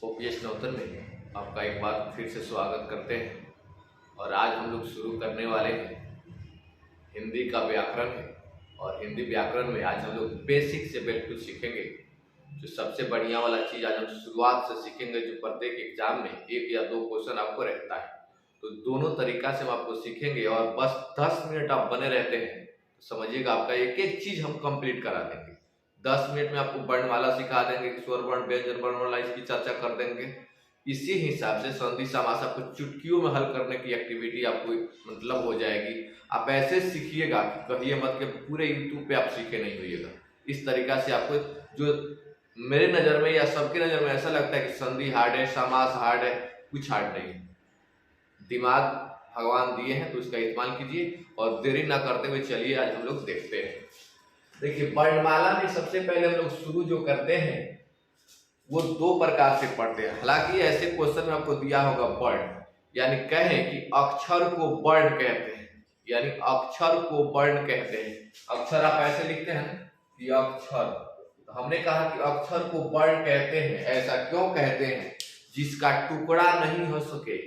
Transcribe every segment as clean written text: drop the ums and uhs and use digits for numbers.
OPS Nautan में आपका एक बार फिर से स्वागत करते हैं। और आज हम लोग शुरू करने वाले हैं हिंदी का व्याकरण है। और हिंदी व्याकरण में आज हम लोग बेसिक से बिल्कुल सीखेंगे। जो सबसे बढ़िया वाला चीज़ आज हम शुरुआत से सीखेंगे, जो प्रत्येक एग्जाम में 1 या 2 क्वेश्चन आपको रहता है, तो दोनों तरीका से हम आपको सीखेंगे। और बस 10 मिनट आप बने रहते हैं तो समझिएगा आपका एक एक चीज़ हम कंप्लीट करा देंगे। 10 मिनट में आपको वर्णमाला सिखा देंगे, स्वर वर्ण व्यंजन वर्णमाला इसकी चर्चा कर देंगे। इसी हिसाब से संधि समास आपको चुटकियों में हल करने की एक्टिविटी आपको मतलब हो जाएगी। आप ऐसे सीखिएगा कि कहिए मत कि पूरे यूट्यूब पे आप सीखे नहीं होइएगा। इस तरीका से आपको, जो मेरे नज़र में या सबकी नज़र में ऐसा लगता है कि संधि हार्ड है, समास हार्ड है, कुछ हार्ड नहीं है। दिमाग भगवान दिए हैं तो उसका इस्तेमाल कीजिए। और देरी ना करते हुए चलिए आज हम लोग देखते हैं। देखिए, वर्णमाला में सबसे पहले हम लोग शुरू जो करते हैं वो 2 प्रकार से पढ़ते हैं। हालांकि ऐसे क्वेश्चन में आपको दिया होगा वर्ण, यानी कहें कि अक्षर को वर्ण कहते हैं, यानी अक्षर को वर्ण कहते हैं। अक्षर आप ऐसे लिखते हैं कि अक्षर, तो हमने कहा कि अक्षर को वर्ण कहते हैं। ऐसा क्यों कहते हैं? जिसका टुकड़ा नहीं हो सके,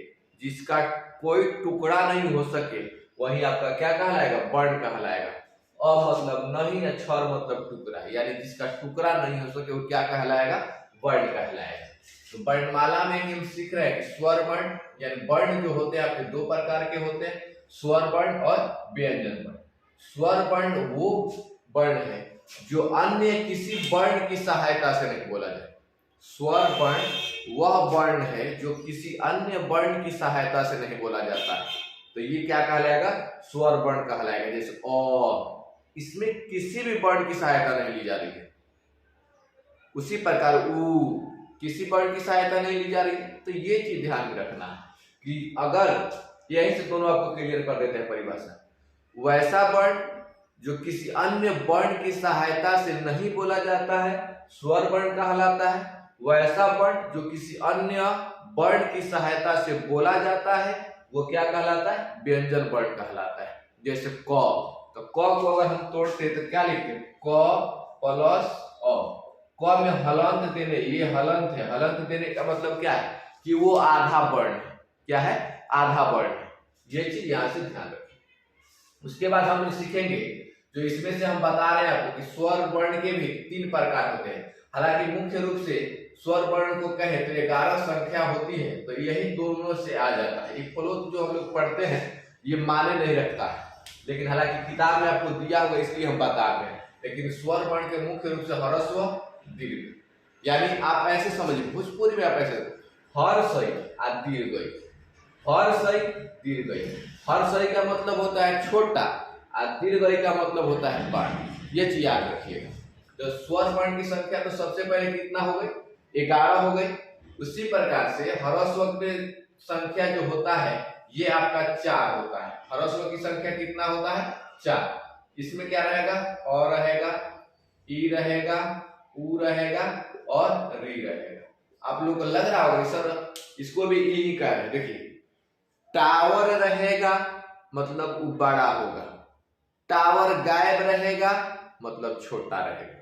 जिसका कोई टुकड़ा नहीं हो सके, वही आपका क्या कहलाएगा? वर्ण कहलाएगा। अ मतलब नहीं, अक्षर मतलब टुकड़ा, यानी जिसका टुकड़ा नहीं हो सके वो क्या कहलाएगा? वर्ण कहलाएगा। तो वर्णमाला में हम सीख रहे हैं कि स्वर वर्ण, यानी वर्ण जो होते हैं आपके 2 प्रकार के होते हैं, स्वर वर्ण और व्यंजन वर्ण। स्वर वर्ण वो वर्ण है जो अन्य किसी वर्ण की सहायता से नहीं बोला जाए। स्वर वर्ण वह वर्ण है जो किसी अन्य वर्ण की सहायता से नहीं बोला जाता है, तो ये क्या कहलाएगा? स्वर वर्ण कहलाएगा। जैसे अ, इसमें किसी भी वर्ण की सहायता नहीं ली जा रही है। उसी प्रकार उ, किसी वर्ण की सहायता नहीं ली जा रही है। तो ये चीज ध्यान में रखना है कि अगर यही से दोनों आपको क्लियर कर देते हैं परिभाषा। वैसा वर्ण जो किसी अन्य वर्ण की सहायता से नहीं बोला जाता है स्वर वर्ण कहलाता है। वैसा वर्ण जो किसी अन्य वर्ण की सहायता से बोला जाता है वो क्या कहलाता है? व्यंजन वर्ण कहलाता है। जैसे क, तो क को अगर हम तोड़ते हैं तो क्या लिखते हैं? क प्लस अ। क में हलंत देने, ये हलंत है। हलंत देने का मतलब क्या है? कि वो आधा वर्ण है। क्या है? आधा वर्ण है। ये चीज यहां से ध्यान रखें। उसके बाद हम लोग सीखेंगे, जो इसमें से हम बता रहे हैं आपको कि स्वर वर्ण के भी 3 प्रकार होते हैं। हालांकि मुख्य रूप से स्वर वर्ण को कहे तो 11 संख्या होती है, तो यही दोनों से आ जाता है। ये फ्लो जो हम लोग पढ़ते हैं ये माने नहीं रखता है, लेकिन हालांकि किताब में आपको दिया होगा इसलिए हम बता रहे हैं। लेकिन स्वर वर्ण के मुख्य रूप से ह्रस्व दीर्घ, यानी आप ऐसे समझिए, भोजपुरी में आप ऐसे हर्षई और दीर्घई, हर्षई दीर्घई। हर्षई का मतलब होता है छोटा और दीर्घई का मतलब होता है बड़ा। ये चीज याद रखिएगा। तो स्वर वर्ण की संख्या तो सबसे पहले कितना हो गई? 11 हो गई। उसी प्रकार से ह्रस्व की संख्या जो होता है ये आपका 4 होता है। ह्रस्व की संख्या कितना होता है? 4। इसमें क्या रहेगा? अ रहेगा, ई रहेगा, उ रहेगा और री रहेगा। आप लोग को लग रहा होगा सर इसको भी ई का है। देखिए, टावर रहेगा मतलब वो बड़ा होगा, टावर गायब रहेगा मतलब छोटा रहेगा।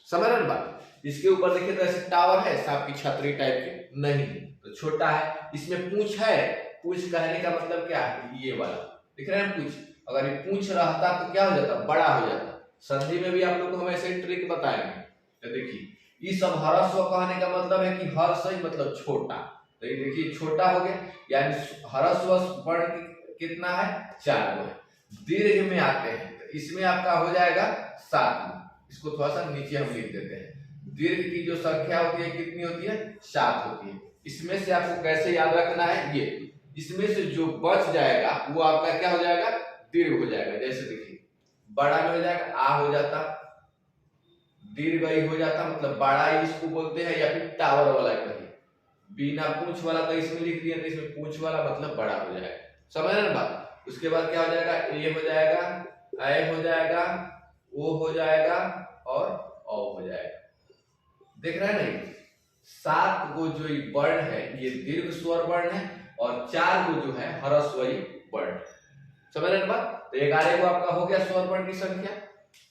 समझ रहे बात? इसके ऊपर देखिए तो ऐसे टावर है सांप की छतरी टाइप के, नहीं तो छोटा है। इसमें पूंछ है, पूंछ कहने का मतलब क्या है? ये वाला दिख रहा है पूंछ। अगर ये पूंछ रहता तो क्या हो जाता? बड़ा हो जाता। संधि में भी आप लोग को हम ऐसे ट्रिक बताएंगे। तो देखिए, ये सब ह्रस्व कहने का मतलब है कि हर्षई मतलब छोटा। तो ये देखिए छोटा हो गया, यानी ह्रस्व वर्ण कितना है? 4 है। दीर्घ में आते हैं तो इसमें आपका हो जाएगा 7। इसको थोड़ा सा नीचे हम लिख देते हैं। दीर्घ की जो संख्या होती है कितनी होती है? 7 होती है। इसमें से आपको कैसे याद रखना है? ये इसमें से जो बच जाएगा वो आपका क्या हो जाएगा? दीर्घ हो जाएगा। जैसे देखिए, बड़ा में हो जाएगा आ हो जाता, दीर्घई हो जाता मतलब बड़ा इसको बोलते हैं, या फिर टावर वाला कहिए। बिना पूंछ वाला तो इसमें लिख दिया, तो इसमें पूंछ वाला मतलब बड़ा हो जाएगा। समझ रहे ना बात? उसके बाद क्या हो जाएगा? ए हो जाएगा, ऐ हो जाएगा, ओ हो जाएगा और औ हो जाएगा। देख रहे हैं नहीं? 7 गो जो वर्ण है ये दीर्घ स्वर वर्ण है और 4 गो जो है ह्रस्वई वर्ण। समझ रहे हैं बात? तो 11 को आपका हो गया स्वर वर्ण की संख्या।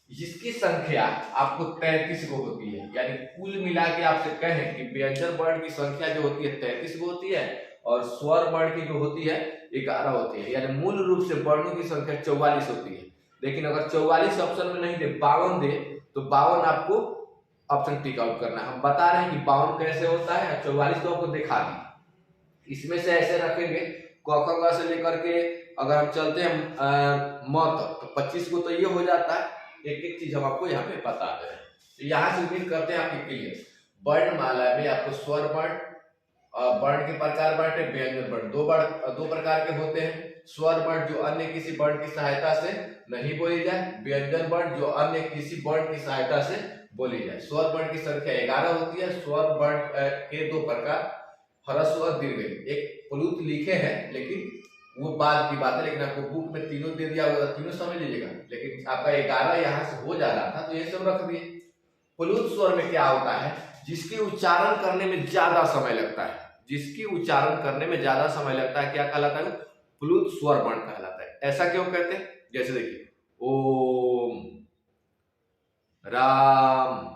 जिसकी संख्या आपको 33 को होती है, यानी कुल मिला के आपसे कहें कि व्यंजन वर्ण की संख्या जो होती है 33 को होती है और स्वर वर्ण की जो होती है 11 होती है, यानी मूल रूप से वर्णों की संख्या 44 होती है। लेकिन अगर 44 ऑप्शन में नहीं दे, 52 दे, तो 52 आपको ऑप्शन टिक आउट करना है। हम बता रहे हैं कि 52 कैसे होता है, 44 तो आपको दिखा दी। इसमें से ऐसे रखेंगे क ख ग से लेकर के अगर हम चलते हैं म तक, तो 25 को तो ये हो जाता है। एक एक चीज हम आपको यहाँ पे बता दे रहे हैं। तो यहाँ से उम्मीद करते हैं आपके क्लियर। वर्णमाला में आपको स्वर वर्ण, वर्ण के प्रकार बांटे, व्यंजन वर्ण दो प्रकार के होते हैं। स्वर वर्ण जो अन्य किसी वर्ण की सहायता से नहीं बोली जाए, व्यंजन वर्ण जो अन्य किसी वर्ण की सहायता से बोली जाए। स्वर वर्ण की संख्या 11 होती है। स्वर वर्ण के दो प्रकार, ह्रस्व और दीर्घ। एक प्लूत लिखे हैं लेकिन वो बाद की बात है, लेकिन आपको बुक में तीनों दे दिया होगा, तीनों समझ लीजिएगा। लेकिन आपका 11 यहाँ से हो जा रहा था तो ये सब रख दिए। प्लूत स्वर में क्या होता है, जिसके उच्चारण करने में ज्यादा समय लगता है, जिसकी उच्चारण करने में ज्यादा समय लगता है, क्या कहलाता है, प्लूत स्वर वर्ण कहलाता है। ऐसा क्यों कहते हैं, जैसे देखिए ओम, राम,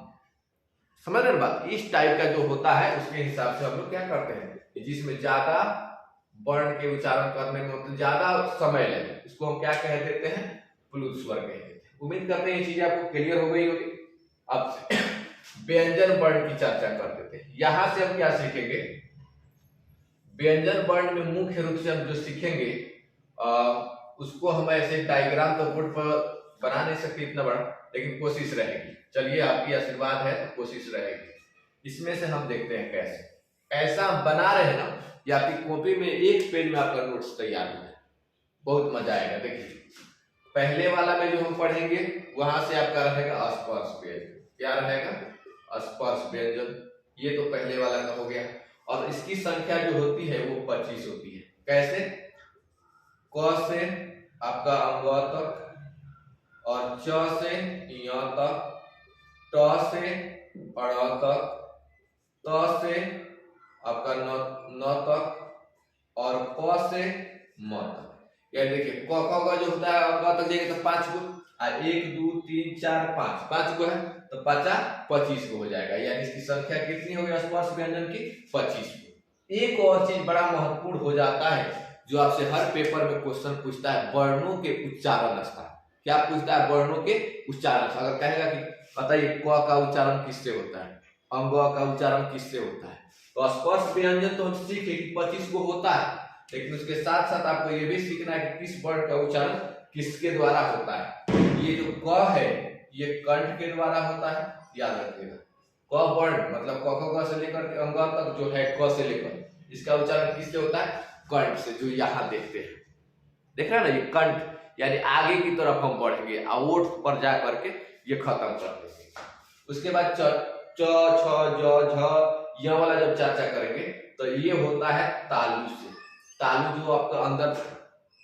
समझ रहे बात। इस टाइप का जो होता है उसके हिसाब से हम लोग क्या करते हैं, जिसमें ज्यादा वर्ण के उच्चारण करने में मतलब ज्यादा समय लगे, इसको हम क्या कह देते हैं, प्लूत स्वर कह देते हैं। उम्मीद करते हैं ये चीजें आपको क्लियर हो गई होगी। अब व्यंजन वर्ण की चर्चा कर देते हैं। यहां से हम क्या सीखेंगे, व्यंजन वर्ण में मुख्य रूप से हम जो सीखेंगे उसको हम ऐसे डायग्राम तो बोर्ड पर बना नहीं सकते इतना बड़ा, लेकिन कोशिश रहेगी। चलिए आपकी आशीर्वाद है तो कोशिश रहेगी। इसमें से हम देखते हैं कैसे, ऐसा हम बना रहे हैं ना, या आपकी कॉपी में एक पेज में आपका नोट्स तैयार हो जाए, बहुत मजा आएगा। देखिए पहले वाला में जो हम पढ़ेंगे वहां से आपका रहेगा स्पर्श व्यंजन। क्या रहेगा, स्पर्श व्यंजन। ये तो पहले वाला का हो गया। और इसकी संख्या जो होती है वो 25 होती है। कैसे, क से आपका अंग तक, और च से य तक, ट से अड़ तक, त से आपका न तक, और प से म तक। यानी देखिए क ख ग जो होता है अंग तक जाएगा तो 5 को, 1 2 3 4 5, 5 को है तो 25 को हो जाएगा। यानी इसकी संख्या कितनी होगी स्पर्श व्यंजन की, 25 को। एक और चीज बड़ा महत्वपूर्ण हो जाता है जो आपसे हर पेपर में क्वेश्चन पूछता है, वर्णों के उच्चारण स्थान। क्या पूछता है, वर्णों के उच्चारण। अगर कहेगा कि बताइए क का उच्चारण किससे होता है, अंग का उच्चारण किससे होता है, तो स्पर्श व्यंजन तो हम सीखे कि 25 को होता है, लेकिन उसके साथ साथ आपको ये भी सीखना है कि किस वर्ण का उच्चारण किसके द्वारा होता है। ये जो क है ये कंठ के द्वारा होता है, याद रखिएगा। क वर्ण मतलब क ख ग से लेकर के अंग तक जो है, क से लेकर, इसका उच्चारण किससे होता है, कंठ से, जो यहाँ देखते हैं। देख रहे हैं ना, ये कंठ, यानी आगे की तरफ हम बढ़ेंगे, ओठ पर जा करके ये खत्म कर देंगे। उसके बाद च छ ज झ यह वाला जब चर्चा करेंगे तो ये होता है तालु से। तालु जो आपका अंदर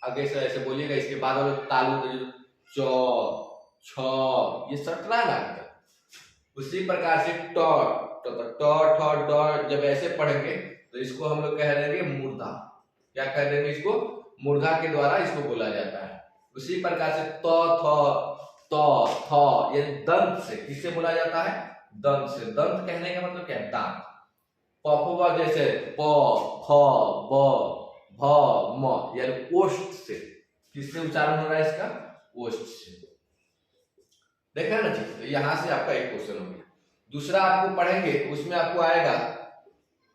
आगे से ऐसे बोलिएगा, इसके बाद वाला तालु तो च छ ये सट रहा है ना। उसी प्रकार से ट ठ ड जब ऐसे पढ़ेंगे तो इसको हम लोग कह देंगे मूर्धा। क्या कह देंगे इसको, मूर्धा के द्वारा इसको बोला जाता है। उसी प्रकार से त थ यानी दंत से, किससे बोला जाता है, दंत से। दंत कहने का मतलब क्या है, दांत। पफवा जैसे प फ ब भ म यानी ओष्ठ से, किससे उच्चारण हो रहा है इसका, ओष्ठ से। देखा ना चीज, तो यहां से आपका एक क्वेश्चन हो गया। दूसरा आपको पढ़ेंगे उसमें आपको आएगा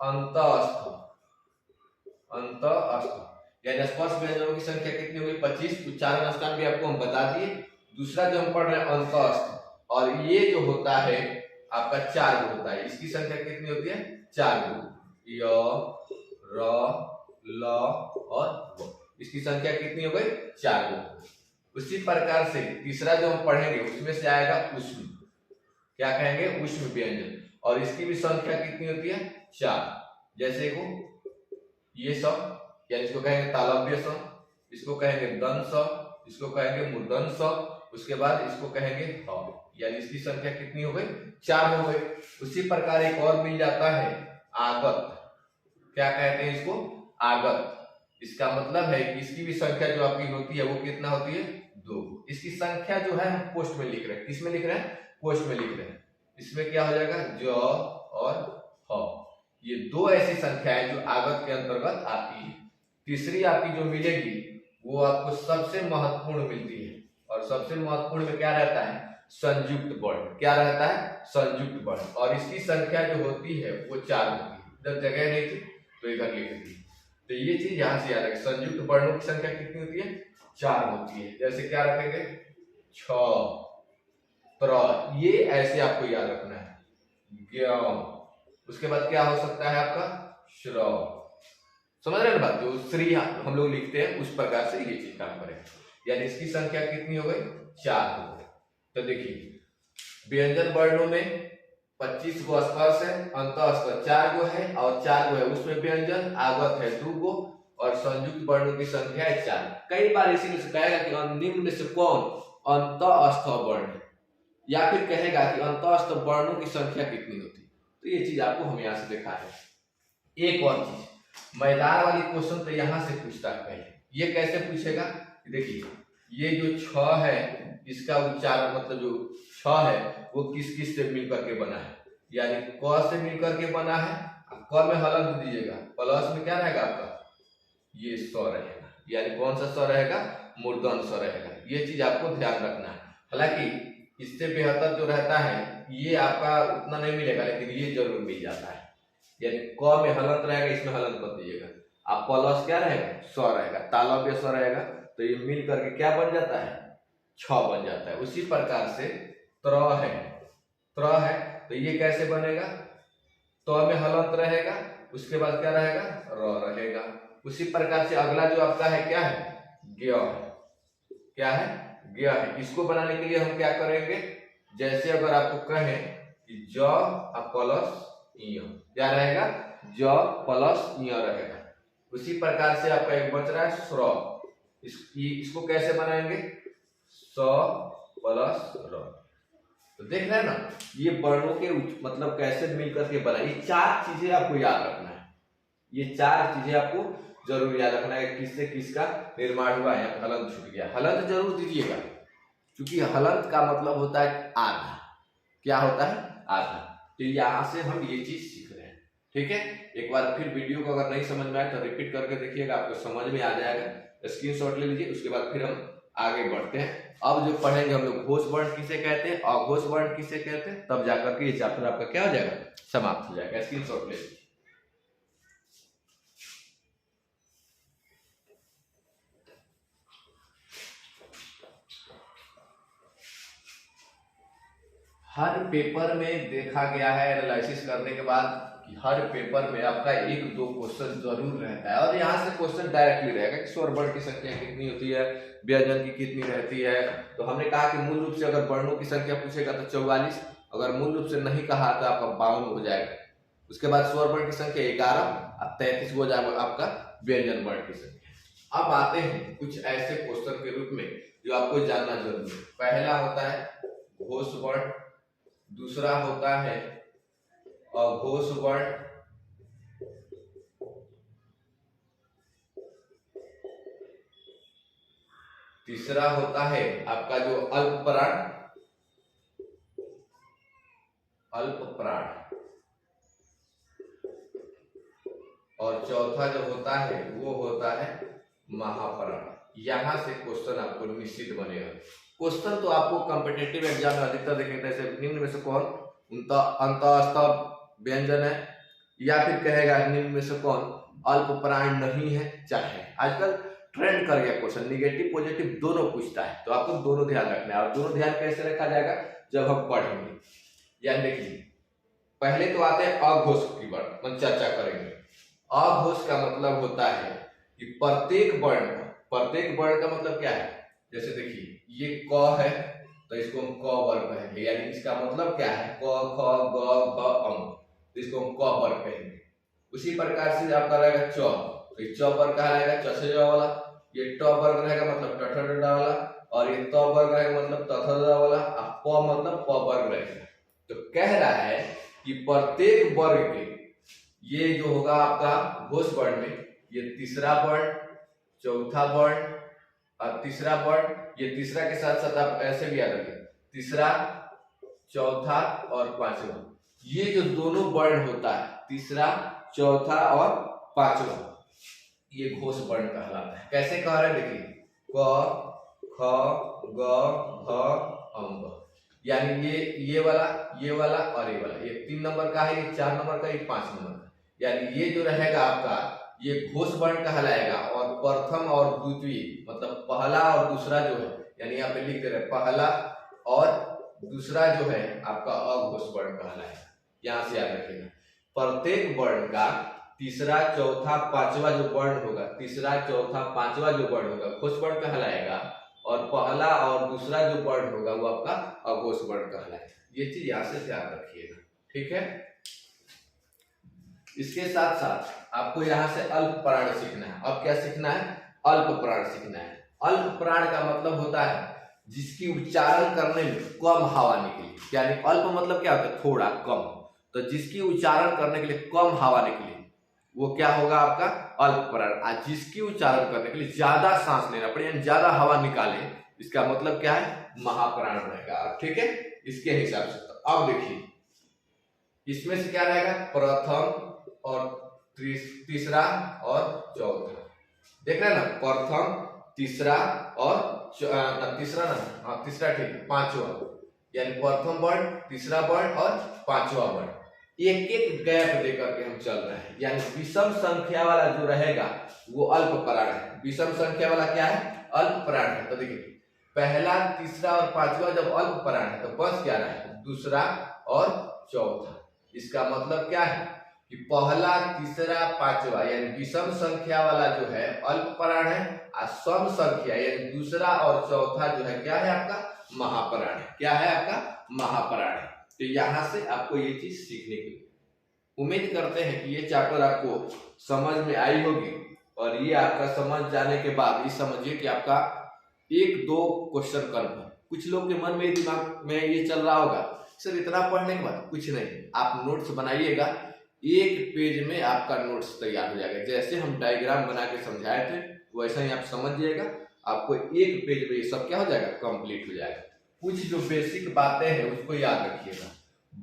अंतस्थ। अंतस्थ यानी स्पर्श व्यंजनों की संख्या कितनी होगी, 25। उच्चारण स्थान भी आपको हम बता दिए। दूसरा जो हम पढ़ रहे हैं अंतस्थ, और ये जो होता है आपका 4 गो होता है। इसकी संख्या कितनी होती है, 4 गो, य र ल और व। इसकी संख्या कितनी हो गई, 4 गो। उसी प्रकार से तीसरा जो हम पढ़ेंगे उसमें से आएगा उष्म। क्या कहेंगे, उष्म व्यंजन, और इसकी भी संख्या कितनी होती है, 4। जैसे को ये सब, यानी इसको कहेंगे तालव्य स, इसको कहेंगे दंत स, इसको कहेंगे मूर्धन स, उसके बाद इसको कहेंगे ह। यानी इसकी संख्या कितनी हो गई, 4 हो गई। उसी प्रकार एक और मिल जाता है आगत। क्या कहते हैं इसको, आगत। इसका मतलब है कि इसकी भी संख्या जो आपकी होती है वो कितना होती है, 2। इसकी संख्या जो है हम पोस्ट में लिख रहे हैं। किस में लिख रहे हैं? पोस्ट में लिख रहे हैं। इसमें क्या हो जाएगा? ज और ह। ये दो ऐसी संख्याएं जो आगत के अंतर्गत आती है। तीसरी आपकी जो मिलेगी वो आपको सबसे महत्वपूर्ण मिलती है, और सबसे महत्वपूर्ण में क्या रहता है? संयुक्त वर्ण। क्या रहता है? संयुक्त वर्ण। और इसकी संख्या जो होती है वो 4 होती है। इधर जगह नहीं थी तो इधर लिख दी। तो ये चीज यहां से याद रखें, संयुक्त वर्णों की संख्या कितनी होती है? 4 होती है। जैसे क्या रखेंगे? 6, 3, ये ऐसे आपको याद रखना है। ज्ञ, उसके बाद क्या हो सकता है आपका? श्रव। समझ रहे हैं बात? जो श्री हम लोग लिखते हैं उस प्रकार से ये चीज काम करें। यानी इसकी संख्या कितनी हो गई? 4 हो गई। तो देखिए व्यंजन वर्णों में 25 गो स्पर्श है, अंतः स्पर्श 4 गो है, और 4 गो है उसमें व्यंजन, आगत है 2 गो, और संयुक्त वर्णों की संख्या है 4। कई बार इसी में से कहेगा कि निम्न में से कौन अंतःस्थ वर्ण है, या फिर कहेगा कि अंतःस्थ वर्णों की संख्या कितनी होती है। तो ये चीज आपको हम यहाँ से देखा है। एक और चीज, मैदान वाली क्वेश्चन तो यहाँ से पूछता है पहले। ये कैसे पूछेगा? देखिए ये जो 6 है इसका उच्चारण, मतलब जो 6 है वो किस किस से मिलकर के बना है? यानी क से मिलकर के बना है। क में हलंत दीजिएगा, प्लस में क्या रहेगा आपका? ये स रहेगा। यानी कौन सा स रहेगा? मूर्धन स रहेगा। ये चीज आपको ध्यान रखना है। हालांकि इससे बेहतर जो रहता है ये आपका उतना नहीं मिलेगा, लेकिन ये जरूर मिल जाता है। यानी क में हलंत रहेगा, इसमें हलंत मत दीजिएगा। आप प्लस क्या रहेगा? स रहेगा, तालब पे स रहेगा, तो ये मिल करके क्या बन जाता है? 6 बन जाता है। उसी प्रकार से त्र है, त्र है तो ये कैसे बनेगा? तो में हलंत रहेगा, उसके बाद क्या रहेगा? र रहेगा। उसी प्रकार से अगला जो आपका है क्या है? ज्ञ है। क्या है? ज्ञ है। इसको बनाने के लिए हम क्या करेंगे? जैसे अगर आपको कहें कि ज प्लस य, क्या रहेगा? ज प्लस य रहेगा। उसी प्रकार से आपका एक बच रहा है स्र। इसको कैसे बनाएंगे? स प्लस र। तो देख रहे हैं ना, ये वर्णों के मतलब कैसे मिलकर के बना। ये 4 चीजें आपको याद रखना है। ये 4 चीजें आपको जरूर याद रखना है। किससे किसका निर्माण हुआ है? हलंत छूट गया, हलंत जरूर दीजिएगा, क्योंकि हलंत का मतलब होता है आधा। क्या होता है? आधा। तो यहाँ से हम ये चीज सीख रहे हैं। ठीक है, एक बार फिर वीडियो को अगर नहीं समझ में आए तो रिपीट करके देखिएगा, आपको समझ में आ जाएगा। स्क्रीनशॉट ले लीजिए, उसके बाद फिर हम आगे बढ़ते हैं। अब जो पढ़ेंगे हम लोग घोष वर्ण किसे कहते हैं, अघोष वर्ण किसे कहते हैं, तब जाकर के ये चैप्टर आपका क्या हो जाएगा? समाप्त हो जाएगा। स्क्रीनशॉट ले लीजिए। हर पेपर में देखा गया है एनालिसिस करने के बाद कि हर पेपर में आपका 1-2 क्वेश्चन जरूर रहता है, और यहाँ से क्वेश्चन डायरेक्टली रहेगा कि स्वर वर्ण की संख्या कितनी होती है, व्यंजन की कितनी रहती है। तो हमने कहा कि मूल रूप से अगर वर्णों की संख्या पूछेगा तो 44, अगर मूल रूप से नहीं कहा तो आपका 52 हो जाएगा। उसके बाद स्वर वर्ण की संख्या 11 और 33 हो जाएगा आपका व्यंजन वर्ण की संख्या। अब आते हैं कुछ ऐसे क्वेश्चन के रूप में जो आपको जानना जरूरी है। पहला होता है घोष वर्ण, दूसरा होता है अघोष वर्ण, तीसरा होता है आपका जो अल्पप्राण, अल्पप्राण, और चौथा जो होता है वो होता है महाप्राण। यहां से क्वेश्चन आपको निश्चित बनेगा। क्वेश्चन तो आपको कॉम्पिटिटिव एग्जाम में अधिकतर देखेंगे, जैसे निम्न में से कौन अंतःस्थ व्यंजन है, या फिर कहेगा निम्न में से कौन अल्पप्राण नहीं है। चाहे आजकल ट्रेंड कर गया क्वेश्चन, निगेटिव पॉजिटिव दोनों पूछता है, तो आपको दोनों ध्यान रखना है। और दोनों ध्यान कैसे रखा जाएगा? जब हम पढ़ेंगे। यानी देखिए पहले तो आते हैं अघोष की वर्ण, चर्चा करेंगे। अघोष का मतलब होता है कि प्रत्येक वर्ण का मतलब क्या है? जैसे देखिए ये क है तो इसको हम क वर्ग कहेंगे, यानी इसका मतलब क्या है? क ख ग घ अंग, तो इसको हम क वर्ग कहेंगे। उसी प्रकार से आपका रहेगा च, तो च वर्ग कहा रहेगा च से ज वाला, ये ट वर्ग रहेगा मतलब ट ठ ड वाला, और ये त वर्ग रहेगा मतलब त थ द वाला, और प मतलब प वर्ग रहेगा। तो कह रहा है कि प्रत्येक वर्ग के ये जो होगा आपका घोष वर्ण में, ये तीसरा वर्ण, चौथा वर्ण और तीसरा वर्ण ये तीसरा के साथ साथ आप ऐसे भी याद रखें, तीसरा, चौथा और पांचवा, ये जो दोनों वर्ण होता है, तीसरा, चौथा और पांचवा, ये घोष वर्ण कहलाता है। कैसे कह रहे हैं देखिए, क, ख, ग, घ, अंग, यानी ये वाला और ये वाला, ये 3 नंबर का है, ये 4 नंबर का, ये 5 नंबर का, यानी ये जो रहेगा आपका ये घोष वर्ण कहलाएगा। और प्रथम और द्वितीय मतलब पहला और दूसरा जो है, यानी यहाँ पे लिख दे रहे पहला और दूसरा जो है आपका अघोष वर्ण कहलाएगा। यहाँ से याद रखिएगा, प्रत्येक वर्ण का तीसरा, चौथा, पांचवा जो वर्ण होगा, तीसरा, चौथा, पांचवा जो वर्ण होगा घोष वर्ण कहलाएगा, और पहला और दूसरा जो वर्ण होगा वो आपका अघोष वर्ण कहलाएगा। ये चीज यहाँ से ध्यान रखिएगा, ठीक है। इसके साथ साथ आपको यहाँ से अल्प प्राण सीखना है। अब क्या सीखना है? अल्प प्राण सीखना है। अल्प प्राण का मतलब होता है जिसकी उच्चारण करने में कम हवा निकले, यानी अल्प मतलब क्या होता है? थोड़ा, कम। तो जिसकी उच्चारण करने के लिए कम हवा निकले वो क्या होगा? आपका अल्प प्राण। आज जिसकी उच्चारण करने के लिए ज्यादा सांस लेना पड़े, यानी ज्यादा हवा निकाले, इसका मतलब क्या है? महाप्राण रहेगा, ठीक है, इसके हिसाब से। तो अब देखिए इसमें से क्या रहेगा? प्रथम और तीसरा और चौथा, देख रहे हैं ना, प्रथम, तीसरा और तीसरा ठीक है, पांचवा, यानी प्रथम वर्ण, तीसरा वर्ण और पांचवा वर्ण, एक एक गैप देकर के हम चल रहे हैं। यानी विषम संख्या वाला जो रहेगा वो अल्प प्राण है। विषम संख्या वाला क्या है? अल्प प्राण है। तो देखिए पहला, तीसरा और पांचवा जब अल्प प्राण है तो बस क्या रहा है? दूसरा और चौथा। इसका मतलब क्या है कि पहला, तीसरा, पांचवा यानी विषम संख्या वाला जो है अल्प प्राण है, और सम संख्या यानी दूसरा और चौथा जो है क्या है? आपका महाप्राण है। क्या है? आपका महाप्राण है। तो यहाँ से आपको ये चीज सीखने की उम्मीद करते हैं कि ये चैप्टर आपको समझ में आई होगी, और ये आपका समझ जाने के बाद ये समझिए कि आपका 1-2 क्वेश्चन कंफर्म। कुछ लोग के मन में, दिमाग में ये चल रहा होगा सर इतना पढ़ने के बाद कुछ नहीं, आप नोट्स बनाइएगा, एक पेज में आपका नोट्स तैयार हो जाएगा। जैसे हम डायग्राम बना के समझाए थे वैसा ही आप समझिएगा, आपको एक पेज में ये सब क्या हो जाएगा? कंप्लीट हो जाएगा। कुछ जो बेसिक बातें हैं उसको याद रखिएगा।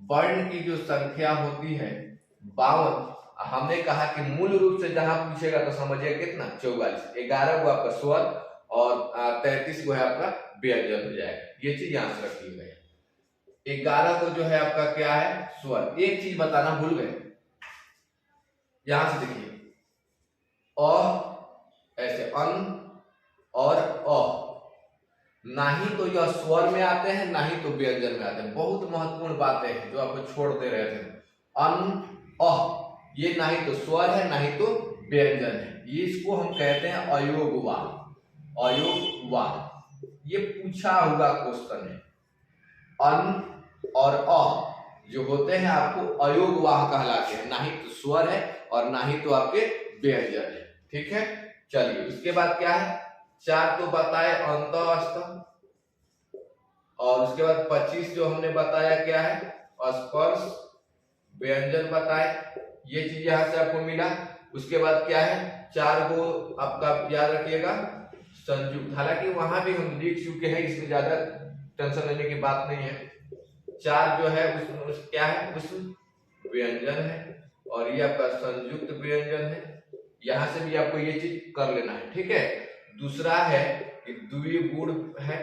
वर्ण की जो संख्या होती है 52, हमने कहा कि मूल रूप से जहां पूछेगा तो समझिए कितना? 44। 11 को आपका स्वर और 33 को है आपका व्यंजन हो जाएगा। ये चीज यहाँ से रखिएगा। 11 को जो है आपका क्या है? स्वर। एक चीज बताना भूल गए, यहां से देखिए अ ऐसे अन और अ, ना ही तो यह स्वर में आते हैं ना ही तो व्यंजन में आते हैं। बहुत महत्वपूर्ण बातें हैं जो आपको छोड़ दे रहे थे। अन, अ, ये ना ही तो स्वर है ना ही तो व्यंजन है, ये इसको हम कहते हैं अयोगवाह। अयोगवाह ये पूछा हुआ क्वेश्चन है। अन और अ जो होते हैं आपको अयोगवाह कहलाते हैं, ना ही तो स्वर है और ना ही तो आपके व्यंजन है, ठीक है। चलिए उसके बाद क्या है? 4 तो बताए अंतःस्थ, और उसके बाद 25 जो हमने बताया क्या है? स्पर्श, व्यंजन बताए, ये चीज यहां से आपको मिला। उसके बाद क्या है? 4 को आपका याद रखिएगा संयुक्त, हालांकि वहां भी हम लिख चुके हैं, इसमें ज्यादा टेंशन लेने की बात नहीं है। 4 जो है उस क्या है? उस व्यंजन है, और ये आपका संयुक्त व्यंजन है। यहां से भी आपको ये चीज कर लेना है, ठीक है। दूसरा है कि द्विगुण है,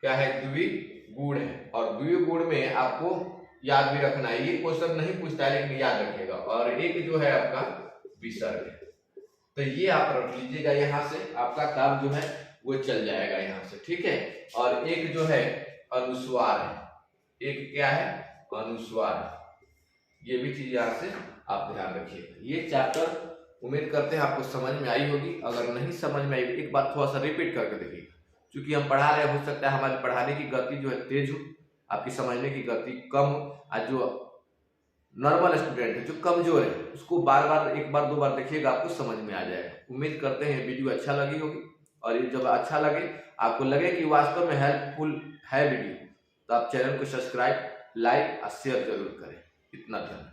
क्या है? द्विगुण है, और द्विगुण में आपको याद भी रखना है। ये क्वेश्चन नहीं पूछता है लेकिन याद रखिएगा। और एक जो है आपका विसर्ग है, तो ये आप रख लीजिएगा। यहाँ से आपका काम जो है वो चल जाएगा यहाँ से, ठीक है। और एक जो है अनुस्वार है, एक क्या है? अनुस्वार। ये भी चीज यहाँ से आप ध्यान रखिएगा। ये चैप्टर उम्मीद करते हैं आपको समझ में आई होगी। अगर नहीं समझ में आई, एक बार थोड़ा सा रिपीट करके देखिए, क्योंकि हम पढ़ा रहे, हो सकता है हमारी पढ़ाने की गति जो है तेज हो, आपकी समझने की गति कम हो। आज जो नॉर्मल स्टूडेंट है, जो कमजोर है, उसको बार बार, एक बार 2 बार देखिएगा, आपको समझ में आ जाएगा। उम्मीद करते हैं वीडियो अच्छा लगी होगी, और ये जब अच्छा लगे, आपको लगे कि वास्तव में हेल्पफुल है वीडियो, तो आप चैनल को सब्सक्राइब, लाइक और शेयर जरूर करें। इतना ध्यान।